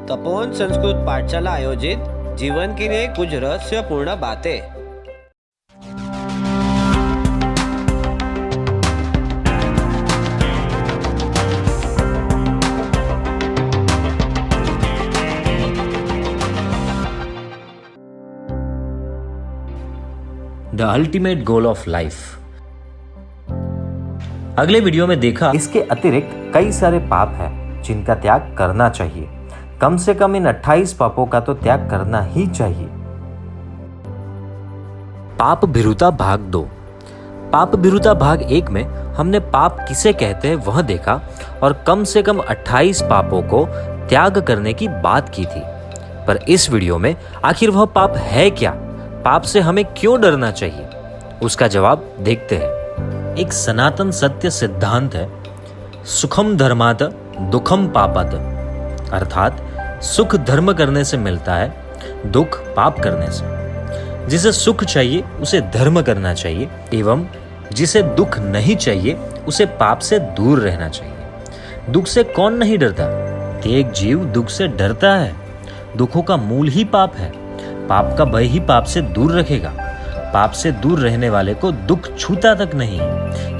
तपोवन संस्कृत पाठशाला आयोजित जीवन के लिए कुछ रहस्यपूर्ण बातें। The ultimate goal of life. अगले वीडियो में देखा इसके अतिरिक्त कई सारे पाप हैं जिनका त्याग करना चाहिए। कम से कम इन 28 पापों का तो त्याग करना ही चाहिए। पाप भीरुता भाग 2। पाप भीरुता भाग 1 में हमने पाप किसे कहते हैं वह देखा और कम से कम 28 पापों को त्याग करने की बात की थी। पर इस वीडियो में आखिर वह पाप है क्या, पाप से हमें क्यों डरना चाहिए, उसका जवाब देखते हैं। एक सनातन सत्य सिद्धांत है, सुखम धर्मात दुखम पापात, अर्थात सुख धर्म करने से मिलता है, दुख पाप करने से। जिसे सुख चाहिए उसे धर्म करना चाहिए एवं जिसे दुख नहीं चाहिए उसे पाप से दूर रहना चाहिए। दुख से कौन नहीं डरता? एक जीव दुख से डरता है। दुखों का मूल ही पाप है। पाप का भय ही पाप से दूर रखेगा। पाप से दूर रहने वाले को दुख छूता तक नहीं।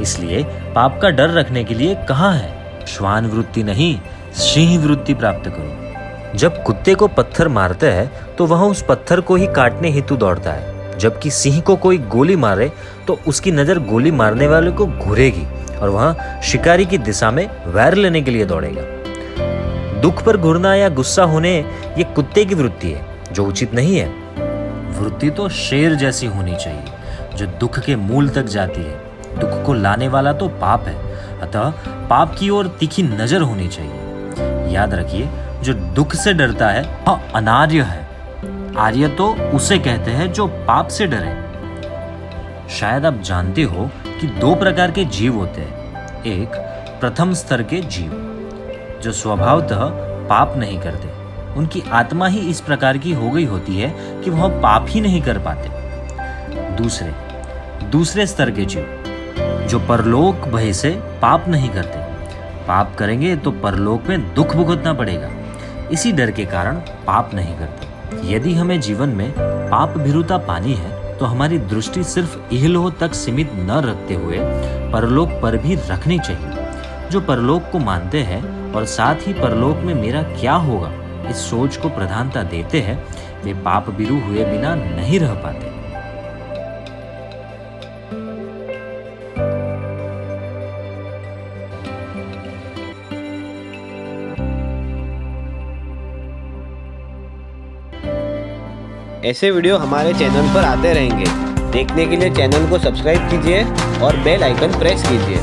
इसलिए पाप का डर रखने के लिए कहा है, श्वान वृत्ति नहीं सिंह वृत्ति प्राप्त करो। जब कुत्ते को पत्थर मारते हैं तो वह उस पत्थर को ही काटने हेतु दौड़ता है, जबकि सिंह को कोई गोली मारे तो उसकी नजर गोली मारने वाले को घूरेगी और वह शिकारी की दिशा में वैर लेने के लिए दौड़ेगा। दुख पर घूरना या गुस्सा होने ये कुत्ते की वृत्ति है, जो उचित नहीं है। वृत्ति तो शेर जैसी होनी चाहिए, जो दुख के मूल तक जाती है। दुख को लाने वाला तो पाप है, अतः पाप की ओर तीखी नजर होनी चाहिए। याद रखिए, जो दुख से डरता है वह अनार्य है। आर्य तो उसे कहते हैं जो पाप से डरे। शायद आप जानते हो कि 2 प्रकार के जीव होते हैं। एक प्रथम स्तर के जीव, जो स्वभावतः पाप नहीं करते। उनकी आत्मा ही इस प्रकार की हो गई होती है कि वह पाप ही नहीं कर पाते। दूसरे स्तर के जीव, जो परलोक भय से पाप नहीं करते। पाप करेंगे तो परलोक में दुख भुगतना पड़ेगा, इसी डर के कारण पाप नहीं करते। यदि हमें जीवन में पाप भीरुता पानी है तो हमारी दृष्टि सिर्फ इहलोक तक सीमित न रखते हुए परलोक पर भी रखनी चाहिए। जो परलोक को मानते हैं और साथ ही परलोक में मेरा क्या होगा इस सोच को प्रधानता देते हैं, वे पाप भीरु हुए बिना नहीं रह पाते। ऐसे वीडियो हमारे चैनल पर आते रहेंगे। देखने के लिए चैनल को सब्सक्राइब कीजिए और बेल आइकन प्रेस कीजिए।